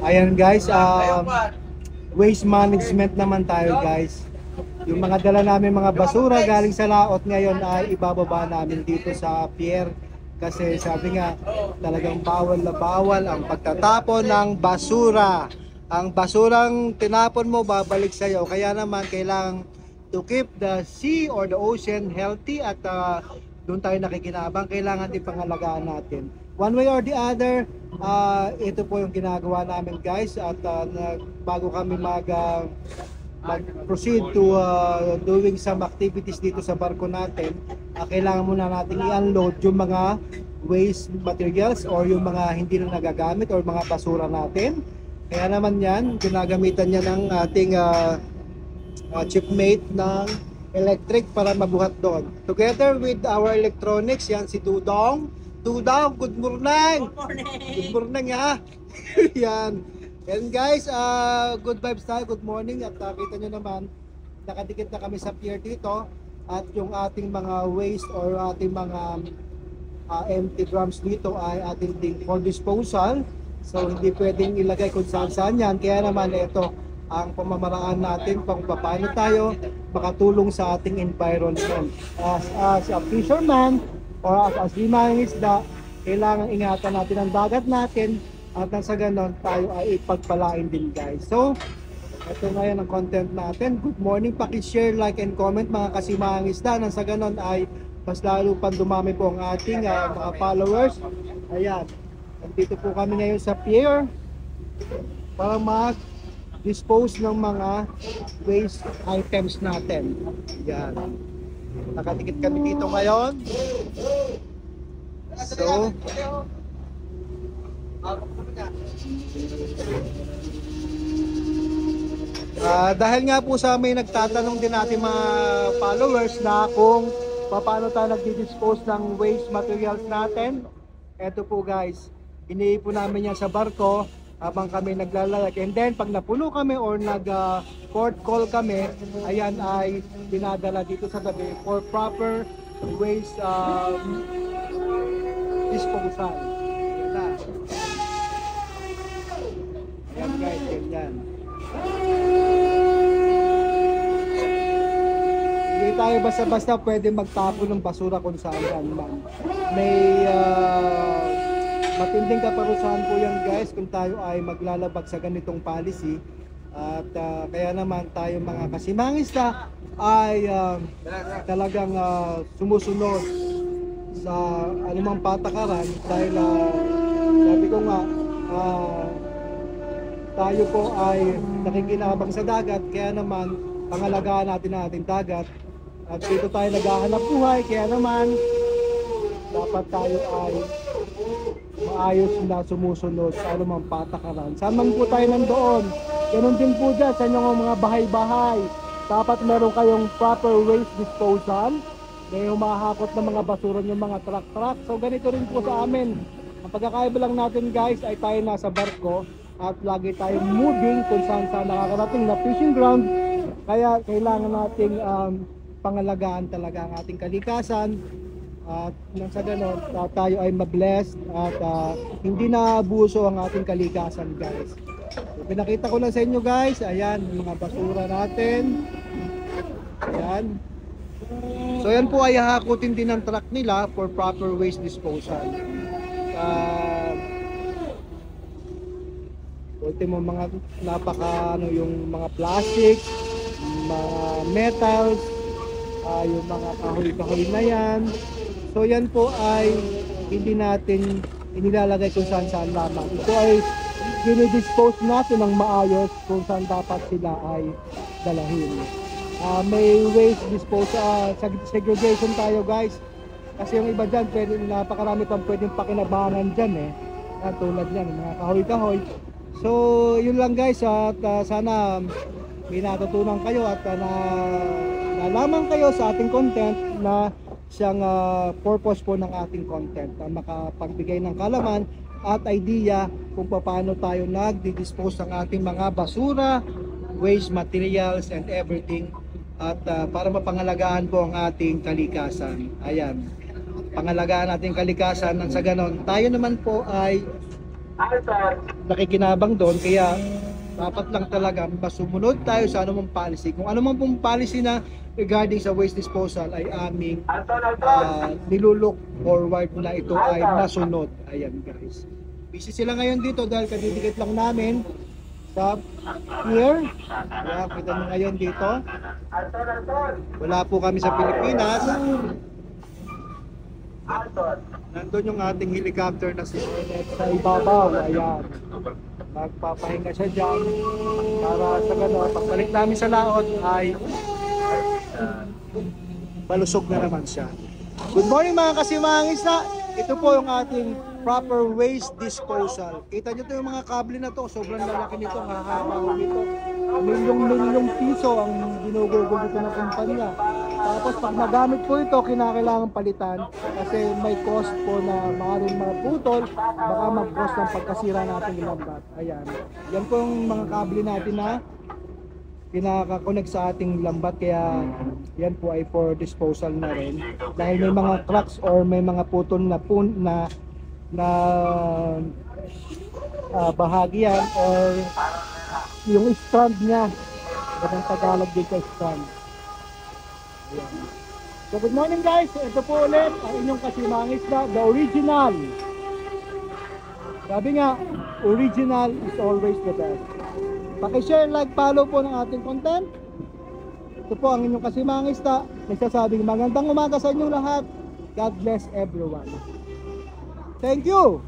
Ayan guys, waste management naman tayo guys. Yung mga dala namin mga basura galing sa laot ngayon ay ibababa namin dito sa pier. Kasi sabi nga, talagang bawal na bawal ang pagtatapon ng basura. Ang basurang tinapon mo babalik sa iyo. Kaya naman kailangan to keep the sea or the ocean healthy at doon tayo nakikinabang. Kailangan ipangalagaan natin. One way or the other, ito po yung ginagawa namin guys. At bago kami mag-proceed to doing some activities dito sa barko natin, kailangan muna natin i-unload yung mga waste materials or yung mga hindi na nagagamit or mga basura natin. Kaya naman yan, ginagamitan niya ng ating chipmate ng electric para mabuhat doon. Together with our electronics, yan si Dudong. Dudong, good morning! Good morning! Good morning ha! Yan. And guys, good vibes tayo, good morning. At kita nyo naman, nakadikit na kami sa pier dito. At yung ating mga waste or ating mga empty drums dito ay ating ding for disposal. So hindi pwedeng ilagay kung saan yan. Kaya naman ito ang pamamaraan natin kung paano tayo makatulong sa ating environment. As a fisherman or as limang isda, kailangan ingatan natin ang dagat natin. At sa ganon tayo ay ipagpalain din guys. So ito ngayon ang content natin. Good morning, paki-share, like and comment mga kasimahang isda. Nang sa ganon ay mas lalo pang dumami po ang ating mga followers. Ayan, nandito po kami ngayon sa pier para mag-dispose ng mga waste items natin. Ayan, nakadikit kami dito ngayon. So dahil nga po sa may nagtatanong din natin mga followers na kung paano tayo nagdi-dispose ng waste materials natin. Eto po guys, iniipon namin yan sa barko habang kami naglalayag. And then pag napuno kami or nag-port call kami, ayan ay dinadala dito sa gabi for proper waste disposal. Ayan guys, ganyan. Hindi tayo basta-basta pwede magtapon ng basura kung saan man. May matinding kaparusahan po yan guys kung tayo ay maglalabag sa ganitong policy. At kaya naman tayo mga kasimangista ay talagang sumusunod sa anumang patakaran dahil sabi ko nga tayo po ay nakikinabang sa dagat, kaya naman pangalagaan natin ang ating dagat. At dito tayo naghahanap buhay, kaya naman dapat tayo ay maayos na sumusunod sa anumang patakaran. Saan man po tayo nandoon, ganun din po dyan sa inyong mga bahay-bahay. Dapat meron kayong proper waste disposal. May humahakot ng mga basura yung mga truck-truck. So ganito rin po sa amin. Ang pagkakaiba lang natin guys ay tayo nasa barko at lagi tayong moving kung saan nakakarating na fishing ground. Kaya kailangan nating pangalagaan talaga ang ating kalikasan. At nang sa ganon, tayo ay mablessed at hindi na abuso ang ating kalikasan guys. So, pinakita ko lang sa inyo guys, ayan, yung mga basura natin. Ayan. So yan po ay hahakutin din ng truck nila for proper waste disposal. Ultimo mga yung mga plastic, mga metals, yung mga kahoy-kahoy na yan. So yan po ay hindi natin inilalagay kung saan lamang. Ito ay dinidispose natin ng maayos kung saan dapat sila ay dalahin. May waste disposal, segregation tayo guys. Kasi yung iba dyan, napakarami pang pwedeng pakinabangan dyan tulad yan, mga kahoy-kahoy. So yun lang guys, at sana may natutunan kayo at nalaman kayo sa ating content na siyang purpose po ng ating content, na makapagbigay ng kalaman at idea kung paano tayo nagdi-dispose ng ating mga basura, waste materials and everything, at para mapangalagaan po ang ating kalikasan. Ayan, pangalagaan natin kalikasan, nang sa ganon tayo naman po ay nakikinabang doon, kaya dapat lang talaga masumunod tayo sa anumang policy. Kung anumang pong policy na regarding sa waste disposal ay aming nilulook forward na ito ay masunod. Ayan guys. Busy sila ngayon dito dahil kadidikit lang namin sa pier. Kaya kita nyo ngayon dito. Wala po kami sa Pilipinas. Nandun yung ating helicopter na si sa ibabaw. Ayan. Magpapahinga siya dyan para sa gano'n, pagbalik namin sa laot ay malusog na naman siya. Good morning mga kasimangis na. Ito po yung ating proper waste disposal. Kita nyo to yung mga kable na to, sobrang lalaki nito, hahaba nito. Milyong piso ang ginugugol dito ng kumpanya. Tapos pag nagamit po ito, kinakailangan palitan kasi may cost po na maaaring maputol, baka mag-cost ng pagkasira natin lambat. Ayan. Yan po yung mga kable natin na pinaka-connect sa ating lambat, kaya yan po ay for disposal na rin dahil may mga cracks or may mga putol na bahagi yan or yung strand niya. Ganang Tagalog din sa strand. Ayan. So good morning guys, ito po ulit ang inyong kasimangis na the original. Sabi nga, original is always the best. Paki-share, like, follow po ng ating content. Ito po ang inyong kasimangista. Nagsasabing magandang umaga sa inyong lahat. God bless everyone. Thank you!